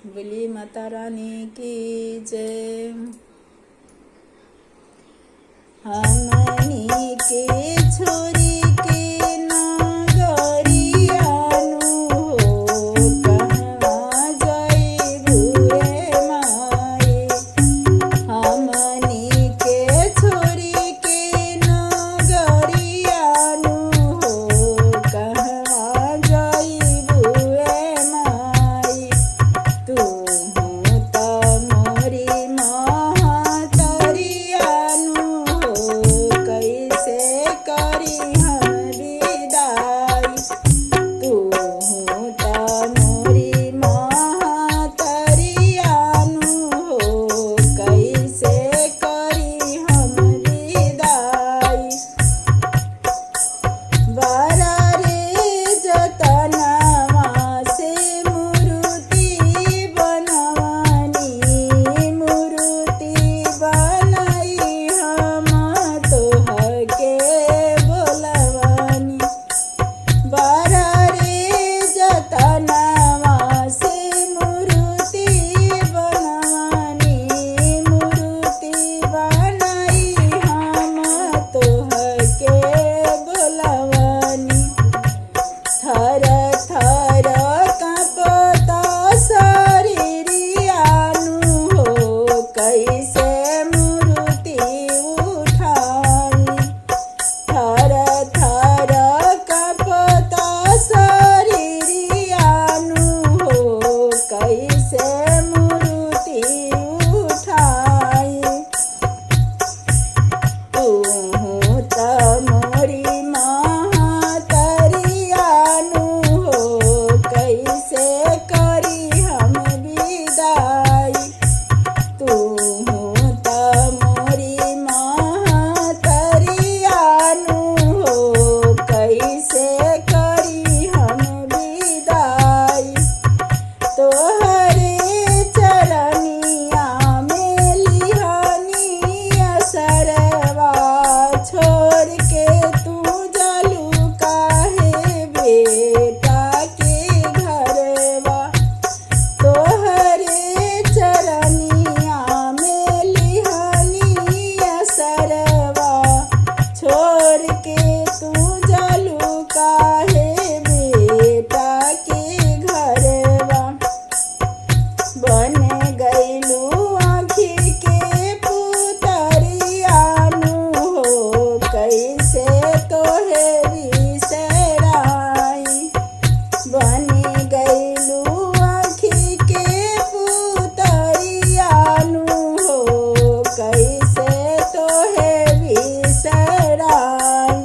बोली माता रानी की जय। हमनी के छोरी के नगरियानु हो कहवा जइबू रे माई। हमनी के छोरी के नगरियानु हो कहवा जइबू रे माई। तू त मोरी महतरियानु हो कैसे करी हम विदाई। तू त मोरी महतरियानु हो कैसे करी हम विदाई। बारा रे जतनवा से मूर्ति बनवानी। मूर्ति बनाई हम तोहके बोलवानी। बारा रे जतनवा से मूर्ति बनवानी। मूर्ति बनाई हम तोहके बोलवानी। थर थर कांपता शरीरियानु हो कैसे मूर्ति उठाई। थर थर कांपता शरीरियानु हो कैसे मूर्ति उठाई। तू त मोरी महतरियानु हो कैसे करी हम विदाई। तू त मोरी महतरियानु हो कैसे करी हम विदाई। तोहरे चरनिया में लिहानी असरवा छोड़ के तू जलू काहे बेटा के घरवा। तोहरे चरनिया में लिहानी असरवा छोड़ के तू जलू काहे बेटा के घरवा। बन गइलू आँखी के पुतरियानु हो कैसे तोहे बिसराई। बन गइलू आँखी के पुतरियानु हो कैसे तोहे बिसराई।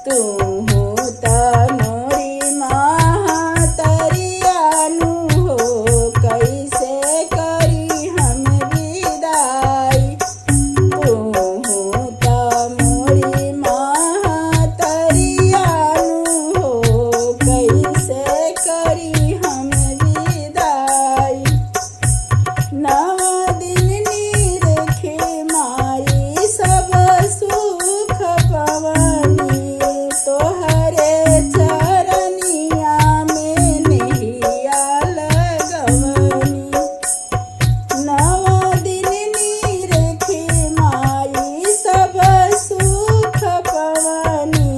तू त मोरी महतरियानु हो कैसे करी हम विदाई। तू त मोरी महतरियानु हो कैसे करी हम विदाई। नव दिन निरखे माई सब सुख पवनी। तोहरे चरनिया में नहिया लगवनी। नव दिन निरखे माई सब सुख पवनी।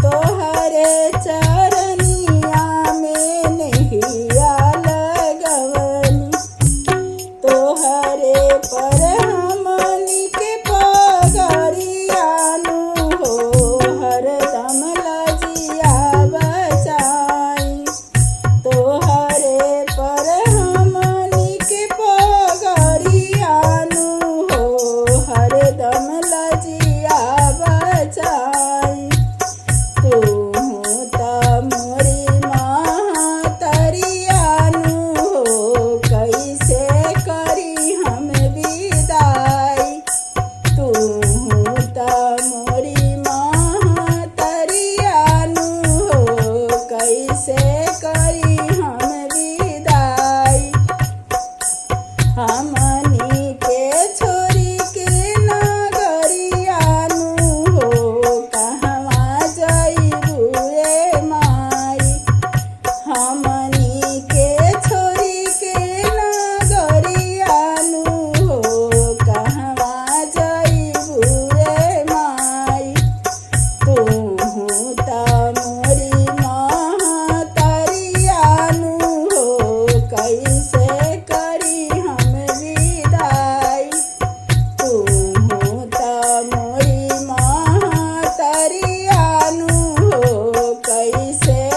तोहरे चरनिया में नहिया जय